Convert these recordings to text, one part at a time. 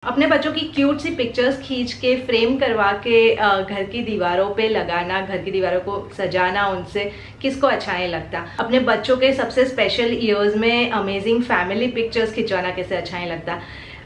अपने बच्चों की क्यूट सी पिक्चर्स खींच के फ्रेम करवा के घर की दीवारों पे लगाना, घर की दीवारों को सजाना, उनसे किसको अच्छा नहीं लगता। अपने बच्चों के सबसे स्पेशल ईयर्स में अमेजिंग फैमिली पिक्चर्स खिंचवाना कैसे अच्छा नहीं लगता।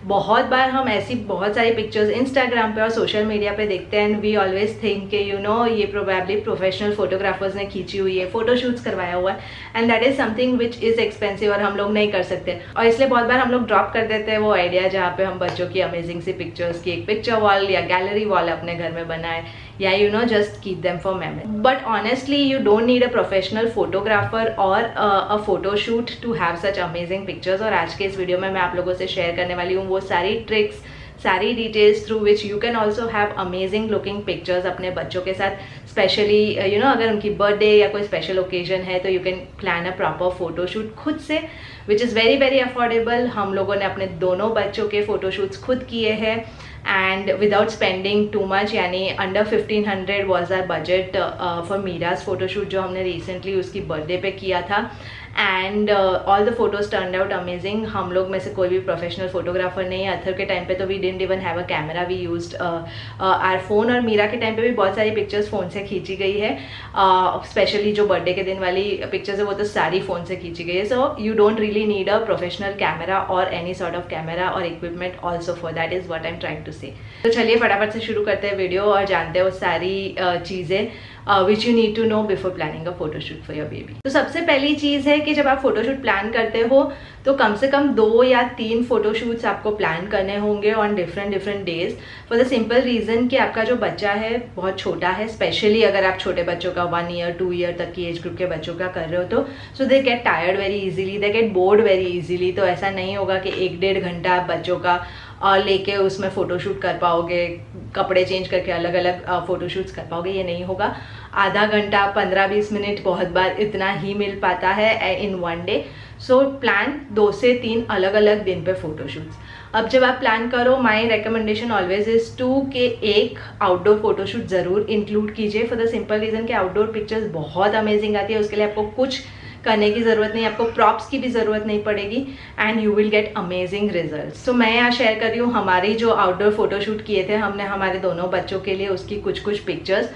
बहुत बार हम ऐसी बहुत सारी पिक्चर्स इंस्टाग्राम पे और सोशल मीडिया पे देखते हैं एंड वी ऑलवेज थिंक कि ये प्रोबेबली प्रोफेशनल फोटोग्राफर्स ने खींची हुई है, फोटोशूट्स करवाया हुआ है and that is something which is expensive और हम लोग नहीं कर सकते। और इसलिए बहुत बार हम लोग ड्रॉप कर देते हैं वो आइडिया जहाँ पे हम बच्चों की अमेजिंग सी पिक्चर्स की एक पिक्चर वॉल या गैलरी वॉल अपने घर में बनाए या just keep them for memory. But honestly, you don't need a professional photographer or a photo shoot to have such amazing pictures. और आज के इस वीडियो में मैं आप लोगों से शेयर करने वाली हूँ वो सारी ट्रिक्स, सारी details through which you can also have amazing looking pictures अपने बच्चों के साथ। स्पेशली अगर उनकी बर्थडे या कोई स्पेशल ओकेजन है तो you can plan a proper photoshoot खुद से, which is very very affordable. हम लोगों ने अपने दोनों बच्चों के फोटोशूट्स खुद किए हैं and without spending too much, यानी under 1500 was our budget for Meera's photoshoot जो हमने रिसेंटली उसकी बर्थडे पे किया था। And all the photos turn out amazing. हम लोग में से कोई भी प्रोफेशनल फोटोग्राफर नहीं है। अथर के टाइम पे तो we didn't even have a camera, we used our phone. और मीरा के टाइम पे भी बहुत सारी पिक्चर्स फ़ोन से खींची गई है। स्पेशली जो बर्थडे के दिन वाली पिक्चर्स है वो तो सारी फ़ोन से खींची गई है। So you don't really need a professional camera or any sort of camera or equipment also for that is what I am trying to say. तो चलिए फटाफट से शुरू करते हैं वीडियो और जानते हैं वो सारी चीज़ें which you need to know before planning a photoshoot for your baby. तो सबसे पहली चीज़ है कि जब आप फोटोशूट प्लान करते हो तो कम से कम 2 या 3 फोटोशूट्स आपको प्लान करने होंगे on different days, for the simple reason कि आपका जो बच्चा है बहुत छोटा है। स्पेशली अगर आप छोटे बच्चों का 1 ईयर 2 ईयर तक की एज ग्रुप के बच्चों का कर रहे हो तो so they get tired very easily, they get bored very easily. तो ऐसा नहीं होगा कि 1-1.5 घंटा आप बच्चों का लेके उसमें फ़ोटोशूट कर पाओगे, कपड़े चेंज करके अलग अलग फ़ोटोशूट्स कर पाओगे, ये नहीं होगा। आधा घंटा 15-20 मिनट बहुत बार इतना ही मिल पाता है इन 1 डे। सो प्लान 2 से 3 अलग अलग दिन पे फ़ोटोशूट्स। अब जब आप प्लान करो, my recommendation always is to के एक आउटडोर फोटोशूट ज़रूर इंक्लूड कीजिए, फॉर द सिंपल रीज़न कि आउटडोर पिक्चर्स बहुत अमेजिंग आती है। उसके लिए आपको कुछ करने की ज़रूरत नहीं, आपको प्रॉप्स की भी ज़रूरत नहीं पड़ेगी and you will get amazing results. तो मैं यहाँ शेयर कर रही हूँ हमारी जो आउटडोर फोटोशूट किए थे हमने हमारे दोनों बच्चों के लिए, उसकी कुछ पिक्चर्स।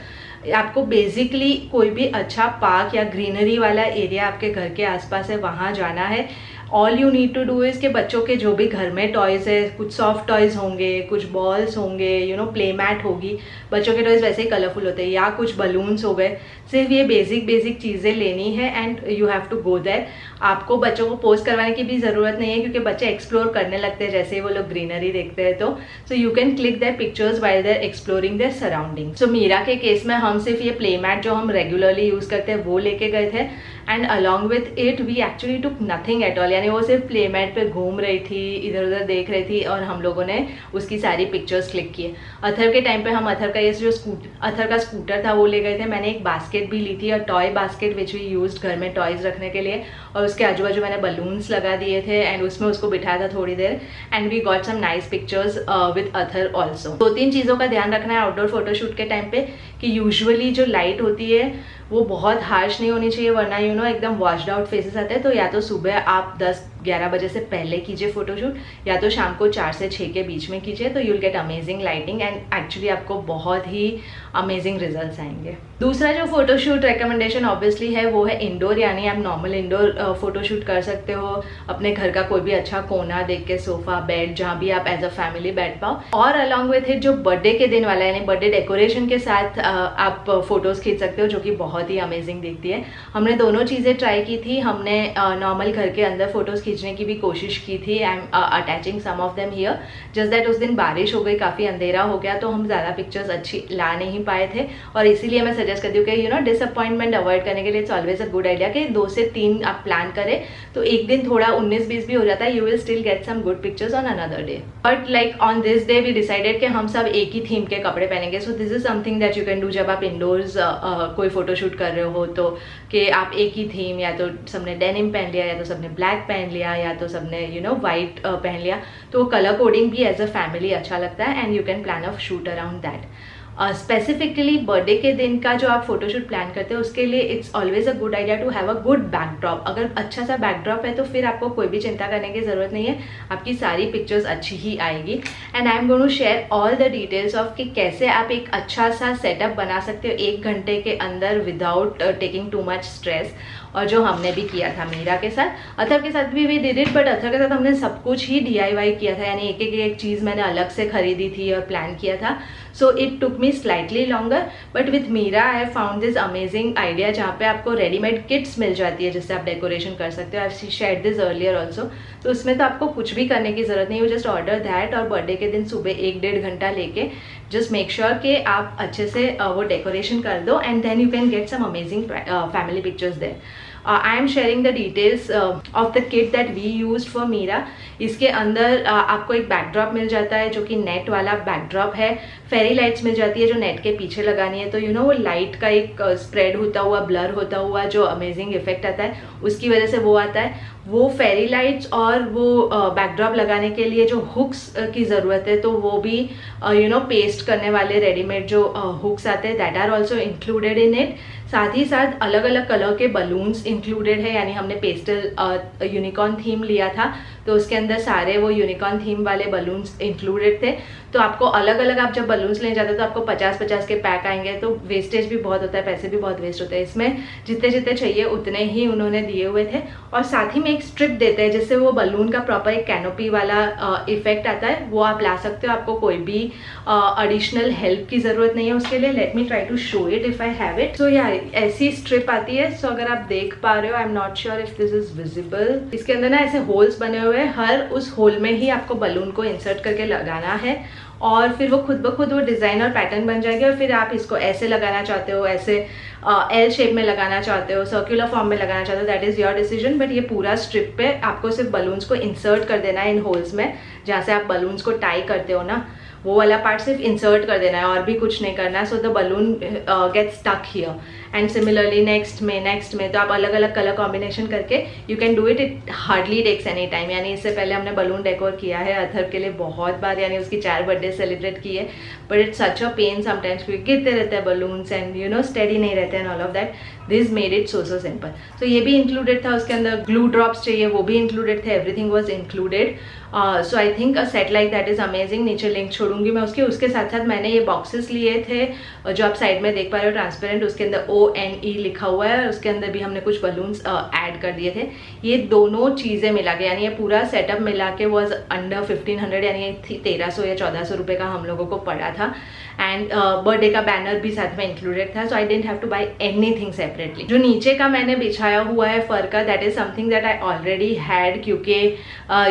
आपको बेसिकली कोई भी अच्छा पार्क या ग्रीनरी वाला एरिया आपके घर के आसपास है वहाँ जाना है। All you need to do is कि बच्चों के जो भी घर में टॉयज़ है, कुछ सॉफ्ट टॉयज़ होंगे, कुछ बॉल्स होंगे, प्ले मैट होगी। बच्चों के टॉयज़ वैसे ही कलरफुल होते हैं, या कुछ बलून्स हो गए। सिर्फ ये बेसिक चीज़ें लेनी है and you have to go there. आपको बच्चों को पोस्ट करवाने की भी ज़रूरत नहीं है क्योंकि बच्चे एक्सप्लोर करने लगते हैं जैसे ही वो लोग ग्रीनरी देखते हैं। तो so you can click their pictures while they're exploring their surrounding. So Meera के केस में हम सिर्फ ये प्ले मैट जो हम रेगुलरली यूज़ करते हैं वो लेके गए थे and along with it we actually took nothing at all, यानी वो सिर्फ प्ले मैट पे घूम रही थी, इधर उधर देख रही थी और हम लोगों ने उसकी सारी पिक्चर्स क्लिक किए। अथर के टाइम पे हम अथर का ये जो अथर का स्कूटर था वो ले गए थे। मैंने एक बास्केट भी ली थी, और toy basket which we used घर में टॉयज़ रखने के लिए, और उसके आजू बाजू मैंने बलून्स लगा दिए थे एंड उसमें उसको बिठाया था थोड़ी देर and we got some nice pictures with Athar also. 2-3 चीज़ों का ध्यान रखना है आउटडोर फोटोशूट के टाइम पे कि यूजुअली जो लाइट होती है वो बहुत हार्श नहीं होनी चाहिए, वरना एकदम वॉश्ड आउट फेसेस आते हैं। तो या तो सुबह आप 10-11 बजे से पहले कीजिए फोटोशूट, या तो शाम को 4 से 6 के बीच में कीजिए, तो you will get amazing lighting and actually आपको बहुत ही अमेजिंग रिजल्ट्स आएंगे। दूसरा जो फोटोशूट रिकमेंडेशन ऑब्वियसली है वो है इंडोर, यानी आप नॉर्मल इंडोर फोटोशूट कर सकते हो अपने घर का कोई भी अच्छा कोना देख के, सोफा, बेड, जहाँ भी आप एज अ फैमिली बैठ पाओ। और अलॉन्ग विथ इट जो बर्थडे के दिन वाला यानी बर्थडे डेकोरेशन के साथ आप फोटोज खींच सकते हो जो कि बहुत ही अमेजिंग दिखती है। हमने दोनों चीज़ें ट्राई की थी। हमने नॉर्मल घर के अंदर फोटोज खींचने की भी कोशिश की थी। I am attaching some of them here, just that उस दिन बारिश हो गई, काफ़ी अंधेरा हो गया, तो हम ज़्यादा पिक्चर्स अच्छी ला नहीं पाए थे। और इसीलिए मैं सजेस्ट करती हूँ कि डिसअपॉइंटमेंट अवॉइड करने के लिए it's always a good idea कि 2 से 3 आप प्लान करें तो एक दिन थोड़ा 19-20 भी हो जाता है, you will still get some good pictures on another day. But like on this day we decided कि हम सब एक ही थीम के कपड़े पहनेंगे। So this is something that you can do जब आप इंडोर्स कोई फोटोशूट कर रहे हो, तो कि आप एक ही थीम, या तो सबने डेनिम पहन लिया, या तो सबने ब्लैक पहन लिया, या तो सबने वाइट पहन लिया, तो कलर कोडिंग भी एज अ फैमिली अच्छा लगता है and you can plan a shoot around that. Specifically birthday के दिन का जो आप फोटोशूट प्लान करते हैं उसके लिए it's always a good idea to have a good backdrop. अगर अच्छा सा बैकड्रॉप है तो फिर आपको कोई भी चिंता करने की ज़रूरत नहीं है, आपकी सारी पिक्चर्स अच्छी ही आएगी। And I am going to share all the details of कि कैसे आप एक अच्छा सा सेटअप बना सकते हो 1 घंटे के अंदर without taking too much stress, और जो हमने भी किया था मीरा के साथ। अथर के साथ भी we did it, but Athar के साथ हमने सब कुछ ही DIY किया था, यानी एक चीज़ मैंने अलग से खरीदी थी और प्लान किया था। So it took me slightly longer, but with Meera I found this amazing idea जहाँ पे आपको रेडीमेड किट्स मिल जाती है जिससे आप डेकोरेशन कर सकते हो। I shared this earlier also. तो उसमें तो आपको कुछ भी करने की ज़रूरत नहीं है, जस्ट ऑर्डर दैट और बर्थडे के दिन सुबह 1-1.5 घंटा लेके जस्ट मेक श्योर कि आप अच्छे से वो डेकोरेशन कर दो, and then you can get some amazing family pictures there. I am sharing the details of the kit that we used for Meera. इसके अंदर आपको एक बैकड्रॉप मिल जाता है जो कि नेट वाला बैकड्रॉप है, फेरी लाइट्स मिल जाती है जो नेट के पीछे लगानी है, तो यू नो वो लाइट का एक स्प्रेड होता हुआ, ब्लर होता हुआ जो अमेजिंग इफेक्ट आता है उसकी वजह से वो आता है। वो फेरी लाइट्स और वो बैकड्रॉप लगाने के लिए जो हुक्स की ज़रूरत है तो वो भी यू नो पेस्ट करने वाले रेडीमेड जो हुक्स आते हैं that are also included in it. साथ ही साथ अलग अलग कलर के बलून्स इंक्लूडेड है, यानी हमने पेस्टल यूनिकॉर्न थीम लिया था तो उसके अंदर सारे वो यूनिकॉर्न थीम वाले बलून्स इंक्लूडेड थे। तो आपको अलग अलग आप जब बलून्स लेने जाते हो तो आपको 50-50 के पैक आएंगे, तो वेस्टेज भी बहुत होता है, पैसे भी बहुत वेस्ट होते हैं। इसमें जितने जितने चाहिए उतने ही उन्होंने दिए हुए थे, और साथ ही में एक स्ट्रिप देते हैं जिससे वो बलून का प्रॉपर एक कैनोपी वाला इफेक्ट आता है, वो आप ला सकते हो। आपको कोई भी एडिशनल हेल्प की ज़रूरत नहीं है उसके लिए। Let me try to show it if I have it. So यार ऐसी स्ट्रिप आती है। सो अगर आप देख पा रहे हो, I am not sure if this is visible, इसके अंदर ना ऐसे होल्स बने हुए हैं, हर उस होल में ही आपको बलून को इंसर्ट करके लगाना है और फिर वो खुद ब खुद वो डिज़ाइन और पैटर्न बन जाएगी। और फिर आप इसको ऐसे लगाना चाहते हो, ऐसे एल शेप में लगाना चाहते हो, सर्कुलर फॉर्म में लगाना चाहते हो, that is your decision. But ये पूरा स्ट्रिप पे आपको सिर्फ बलून्स को इंसर्ट कर देना है इन होल्स में, जहाँ से आप बलून्स को टाई करते हो ना, वो वाला पार्ट सिर्फ इंसर्ट कर देना है और भी कुछ नहीं करना है। So the balloon get stuck here. And similarly next में तो आप अलग अलग कलर कॉम्बिनेशन करके you can do it. It hardly takes any time. यानी इससे पहले हमने बलून डेकोर किया है अथर के लिए बहुत बार, यानी उसकी 4 बर्थडे सेलिब्रेट की है, but it's such a pain sometimes क्योंकि गिरते रहते हैं balloons and you know steady नहीं रहते हैं all of that. This made it so simple. तो ये भी इंक्लूडेड था, उसके अंदर ग्लू ड्रॉप्स चाहिए वो भी इंक्लूडेड थे, everything was included. So I think a set like that is amazing. नीचे लिंक छोड़ूंगी मैं उसके साथ साथ मैंने ये बॉक्सेस लिए थे जो आप साइड में देख पा रहे हो ट्रांसपेरेंट, उसके अंदर ONE लिखा हुआ है और उसके अंदर भी हमने कुछ बलून्स ऐड कर दिए थे। ये दोनों चीज़ें मिला के, यानी ये पूरा सेटअप मिला के वॉज अंडर 1500, यानी 1300 या 1400 रुपये का हम लोगों को पड़ा था। एंड बर्थडे का बैनर भी साथ में इंक्लूडेड था। So I didn't have to buy anything separately. जो नीचे का मैंने बिछाया हुआ है फर का, that is something that I already had, क्योंकि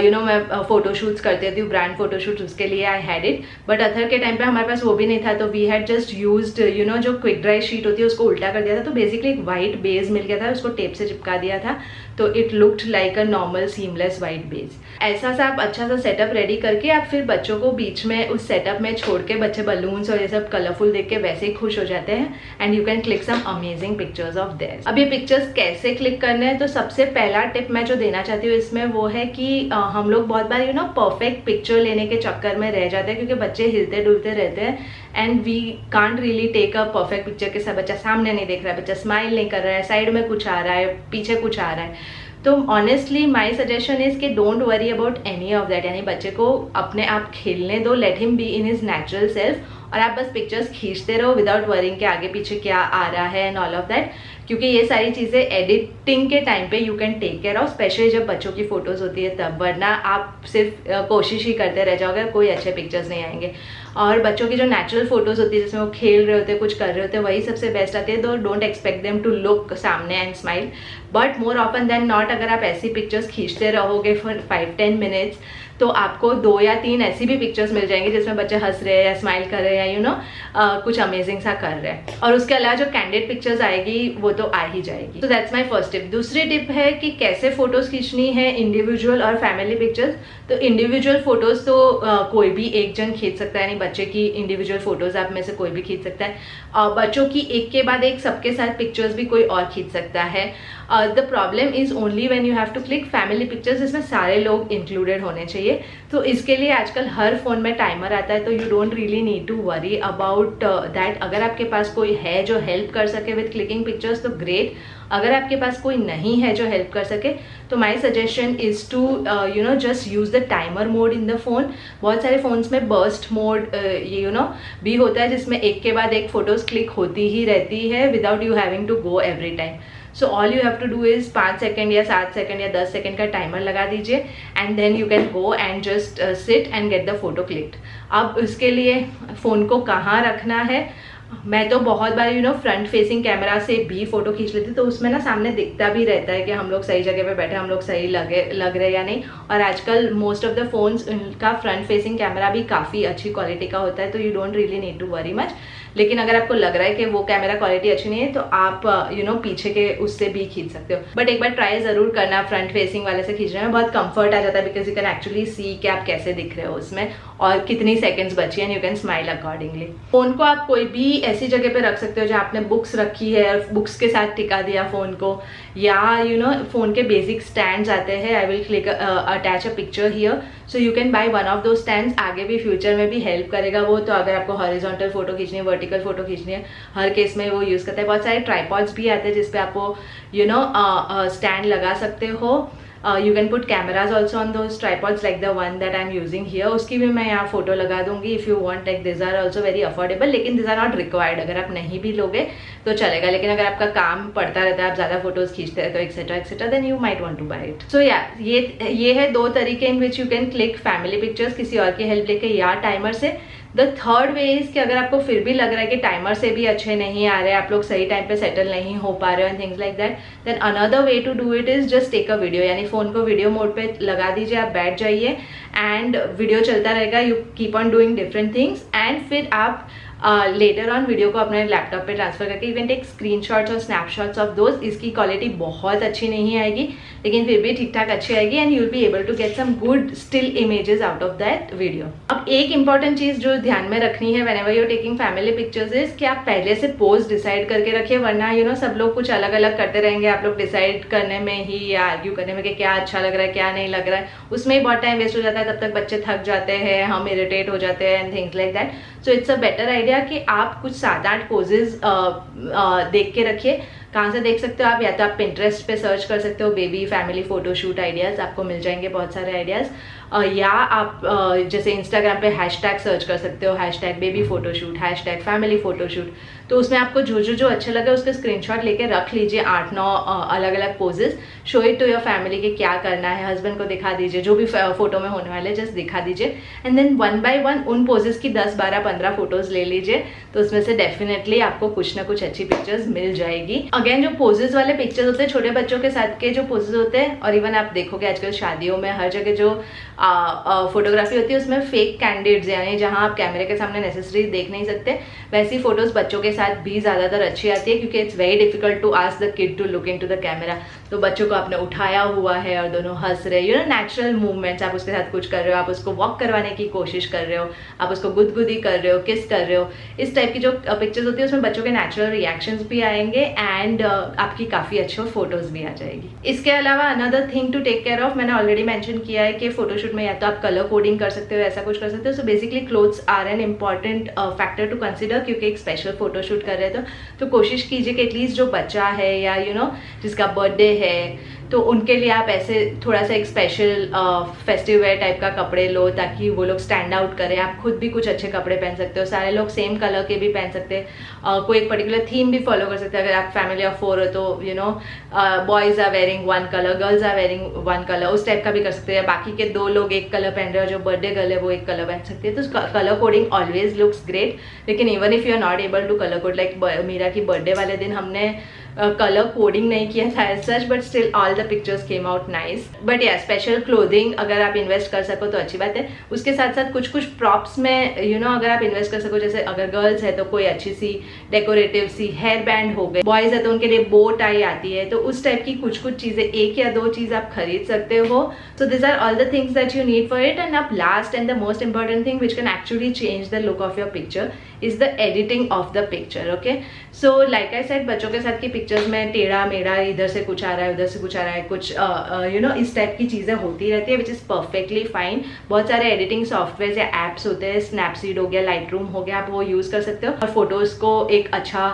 यू नो मैं फोटोशूट्स करती थी, ब्रांड फोटोशूट्स, उसके लिए I had it. But Athar के टाइम पे हमारे पास वो भी नहीं था, तो we had just used you know जो क्विक ड्राई शीट होती है उसको उल्टा कर दिया था, तो बेसिकली एक वाइट बेस मिल गया था, उसको टेप से चिपका दिया था, तो it looked like a normal seamless white base. ऐसा सा आप अच्छा सा सेटअप रेडी करके आप फिर बच्चों को बीच में उस सेटअप में छोड़ के, बच्चे बलून्स और ये सब कलरफुल देख के वैसे ही खुश हो जाते हैं and you can click some amazing pictures of there. अब ये पिक्चर्स कैसे क्लिक करने हैं, तो सबसे पहला टिप मैं जो देना चाहती हूँ इसमें वो है कि हम लोग बहुत बार यू नो परफेक्ट पिक्चर लेने के चक्कर में रह जाते हैं, क्योंकि बच्चे हिलते डुलते रहते हैं and we can't really take a perfect picture के साथ। बच्चा सामने नहीं देख रहा है, बच्चा स्माइल नहीं कर रहा है, साइड में कुछ आ रहा है, पीछे कुछ आ रहा है। तो ऑनेस्टली माई सजेशन इज कि don't worry about any of that, यानी बच्चे को अपने आप खेलने दो, let him be in his natural self, और आप बस पिक्चर्स खींचते रहो विदाउट वरिंग के आगे पीछे क्या आ रहा है एंड ऑल ऑफ दैट। क्योंकि ये सारी चीज़ें एडिटिंग के टाइम पे you can take care of, especially जब बच्चों की फोटोज़ होती है तब, वरना आप सिर्फ कोशिश ही करते रह जाओगे, कोई अच्छे पिक्चर्स नहीं आएंगे। और बच्चों की जो नेचुरल फोटोज़ होती है जिसमें वो खेल रहे होते हैं, कुछ कर रहे होते हैं, वही सबसे बेस्ट आती है। तो don't expect them to look सामने and smile, but more often than not अगर आप ऐसी पिक्चर्स खींचते रहोगे फॉर 5-10 मिनट्स तो आपको 2 या 3 ऐसी भी पिक्चर्स मिल जाएंगी जिसमें बच्चे हंस रहे हैं या स्माइल कर रहे हैं या यू नो कुछ अमेजिंग सा कर रहे हैं। और उसके अलावा जो कैंडिड पिक्चर्स आएगी वो तो आ ही जाएगी। तो दैट्स माय फर्स्ट टिप। दूसरी टिप है कि कैसे फोटोज खींचनी है, इंडिविजुअल और फैमिली पिक्चर्स। तो इंडिविजुअल फोटोज तो कोई भी एक जन खींच सकता है, यानी बच्चे की इंडिविजुअल फोटोज आप में से कोई भी खींच सकता है। बच्चों की एक के बाद एक सबके साथ पिक्चर्स भी कोई और खींच सकता है। The problem is only when you have to click family pictures, इसमें सारे लोग इंक्लूडेड होने चाहिए। तो इसके लिए आजकल हर फोन में टाइमर आता है, तो you don't really need to worry about that. अगर आपके पास कोई है जो हेल्प कर सके विथ क्लिकिंग पिक्चर्स तो ग्रेट, अगर आपके पास कोई नहीं है जो हेल्प कर सके तो my suggestion is to just use the timer mode in the phone. बहुत सारे फोन्स में बर्स्ट मोड भी होता है, जिसमें एक के बाद एक फोटोज क्लिक होती ही रहती है without you having to go every time. So all you have to do is 5 second या 7 सेकेंड या 10 सेकेंड का टाइमर लगा दीजिए and then you can go and just sit and get the photo clicked. अब इसके लिए phone को कहाँ रखना है, मैं तो बहुत बार फ्रंट फेसिंग कैमरा से भी फोटो खींच लेती, तो उसमें ना सामने दिखता भी रहता है कि हम लोग सही जगह पे बैठे, हम लोग सही लग रहे या नहीं। और आजकल मोस्ट ऑफ द फोन्स का फ्रंट फेसिंग कैमरा भी काफ़ी अच्छी क्वालिटी का होता है, तो you don't really need to worry much. लेकिन अगर आपको लग रहा है कि वो कैमरा क्वालिटी अच्छी नहीं है तो आप पीछे के उससे भी खींच सकते हो, बट एक बार ट्राई जरूर करना फ्रंट फेसिंग वाले से खींचने में। बहुत कंफर्ट आ जाता है because you can actually see कि आप कैसे दिख रहे हो उसमें और कितनी सेकंड्स बची and you can smile accordingly. Phone को आप कोई भी ऐसी जगह पे रख सकते हो जहाँ आपने बुक्स रखी है और बुक्स के साथ टिका दिया फोन को, या फोन के बेसिक स्टैंड्स आते हैं, I will click attach a picture here, so you can by one of दो स्टैंड्स। आगे भी फ्यूचर में भी हेल्प करेगा वो, तो अगर आपको हॉरिजॉन्टल फोटो खींचनी है, वर्टिकल फोटो खींचनी है, हर केस में वो यूज करता है। बहुत सारे ट्राइपॉड्स भी आते हैं जिसपे आपको स्टैंड लगा सकते हो। You can put cameras also on those tripods like the one that I'm using here, उसकी भी मैं यहाँ फोटो लगा दूंगी if you want, like these are also very affordable, लेकिन these are not required। अगर आप नहीं भी लोगे तो चलेगा, लेकिन अगर आपका काम पड़ता रहता है, आप ज़्यादा फोटोज खींचते रहते हो etcetera then you might want to buy it। So yeah, ये है दो तरीके in which you can click family pictures किसी और की हेल्प लेके या टाइमर से। द थर्ड वे इज कि अगर आपको फिर भी लग रहा है कि टाइमर से भी अच्छे नहीं आ रहे, आप लोग सही टाइम पे सेटल नहीं हो पा रहे हो and things like that, then another way to do it is just take a video. यानी फोन को वीडियो मोड पे लगा दीजिए, आप बैठ जाइए एंड वीडियो चलता रहेगा, you keep on doing different things and फिर आप लेटर ऑन वीडियो को अपने लैपटॉप पे ट्रांसफर करके यू कैन टेक स्क्रीनशॉट्स और स्नैपशॉट्स ऑफ दोज। इसकी क्वालिटी बहुत अच्छी नहीं आएगी लेकिन फिर भी ठीक ठाक अच्छी आएगी and you will be able to get some good still images out of that video. अब एक इंपॉर्टेंट चीज जो ध्यान में रखनी है whenever you are taking family pictures is कि आप पहले से पोज डिसाइड करके रखिए, वरना सब लोग कुछ अलग अलग करते रहेंगे, आप लोग डिसाइड करने में ही या आर्ग्यू करने में कि क्या अच्छा लग रहा है क्या नहीं लग रहा है, उसमें ही बहुत टाइम वेस्ट हो जाता है। तब तक बच्चे थक जाते हैं, हम इरिटेट हो जाते हैं and things like that. So it's a better idea कि आप कुछ 7-8 पोजेज देख के रखिए। कहाँ से देख सकते हो आप, या तो आप पिंटरेस्ट पे सर्च कर सकते हो बेबी फैमिली फोटोशूट आइडियाज, आपको मिल जाएंगे बहुत सारे आइडियाज, या आप जैसे इंस्टाग्राम पे हैशटैग सर्च कर सकते हो, hashtag baby photoshoot, hashtag family photoshoot. तो उसमें आपको जो अच्छे लगे उसके स्क्रीनशॉट लेके रख लीजिए 8-9 अलग अलग poses, show it to your family कि क्या करना है, हस्बैंड को दिखा दीजिए, जो भी फोटो में होने वाले जस्ट दिखा दीजिए एंड देन 1 by 1 उन पोजेस की 10, 12, 15 फोटोज ले लीजिए, तो उसमें से डेफिनेटली आपको कुछ ना कुछ अच्छी पिक्चर्स मिल जाएगी। अगेन जो पोजेस वाले पिक्चर्स होते हैं, छोटे बच्चों के साथ के जो पोजेस होते हैं, और इवन आप देखोगे आजकल शादियों में हर जगह जो फोटोग्राफी होती है उसमें फेक कैंडिड्स, यानी जहां आप कैमरे के सामने नेसेसरी देख नहीं सकते, वैसी फोटोज बच्चों के साथ भी ज्यादातर अच्छी आती है, क्योंकि it's very difficult to ask the kid to look into the camera. तो बच्चों को आपने उठाया हुआ है और दोनों हंस रहे, नेचुरल मूवमेंट्स, आप उसके साथ कुछ कर रहे हो, आप उसको वॉक करवाने की कोशिश कर रहे हो, आप उसको गुदगुदी कर रहे हो, किस कर रहे हो, इस टाइप की जो पिक्चर्स होती है उसमें बच्चों के नेचुरल रिएक्शंस भी आएंगे एंड आपकी काफी अच्छी फोटोज भी आ जाएगी। इसके अलावा another thing to take care of, मैंने ऑलरेडी मेंशन किया है कि फोटोशूट में या तो आप कलर कोडिंग कर सकते हो, ऐसा कुछ कर सकते हो। So basically clothes are an important factor to consider, क्योंकि एक स्पेशल फोटोशूट कर रहे हो तो कोशिश कीजिए कि एटलीस्ट जो बच्चा है या जिसका बर्थडे है तो उनके लिए आप ऐसे थोड़ा सा एक स्पेशल फेस्टिव वेयर टाइप का कपड़े लो, ताकि वो लोग स्टैंड आउट करें। आप खुद भी कुछ अच्छे कपड़े पहन सकते हो, सारे लोग सेम कलर के भी पहन सकते हैं, कोई एक पर्टिकुलर थीम भी फॉलो कर सकते हैं। अगर आप फैमिली ऑफ 4 हो तो boys are wearing 1 colour, girls are wearing 1 colour, उस टाइप का भी कर सकते हैं। बाकी के 2 लोग एक कलर पहन रहे हो, जो बर्थडे गर्ल है वो एक कलर पहन सकती है। तो colour coding always looks great, लेकिन even if you are not able to colour code, like Meera की बर्थडे वाले दिन हमने कलर कोडिंग नहीं किया था as such, but still all the pictures came out nice. But या स्पेशल क्लोथिंग अगर आप इन्वेस्ट कर सको तो अच्छी बात है। उसके साथ साथ कुछ कुछ प्रॉप्स में अगर आप इन्वेस्ट कर सको, जैसे अगर गर्ल्स है तो कोई अच्छी सी डेकोरेटिव सी हेयर बैंड हो गए, बॉयज है तो उनके लिए बो टाई आती है, तो उस टाइप की कुछ कुछ चीजें 1 या 2 चीज आप खरीद सकते हो। So this are all the things that you need for it. And अब last and the most important thing which can actually change the look of your picture is the editing of the picture. Okay, so like I said, बच्चों के साथ की pictures में टेढ़ा मेढ़ा, इधर से कुछ आ रहा है उधर से कुछ आ रहा है, कुछ यू नो इस टाइप की चीज़ें होती रहती है, विच इज़ परफेक्टली फाइन। बहुत सारे एडिटिंग सॉफ्टवेयर या एप्स होते हैं, स्नैपसीड हो गया, लाइटरूम हो गया, आप वो यूज़ कर सकते हो और फोटोज़ को एक अच्छा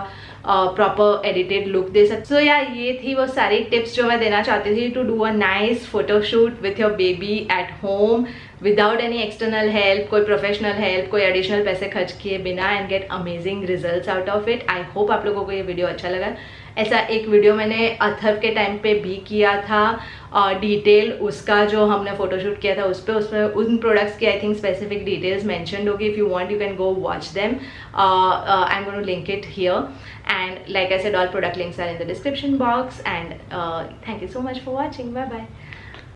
प्रॉपर एडिटेड लुक दे सकते। सो या ये थी वो सारी टिप्स जो मैं देना चाहती थी to do a nice photoshoot with your baby at home without any external help, कोई प्रोफेशनल हेल्प, कोई एडिशनल पैसे खर्च किए बिना, and get amazing results out of it. I hope आप लोगों को ये वीडियो अच्छा लगा। ऐसा एक वीडियो मैंने अथर्व के टाइम पे भी किया था, डिटेल उसका जो हमने फोटोशूट किया था उसमें उन प्रोडक्ट्स की I think specific details mentioned होगी। If you want you can go watch them, I am going to link it here, and like I said, all product links are in the description box, and thank you so much for watching. Bye bye.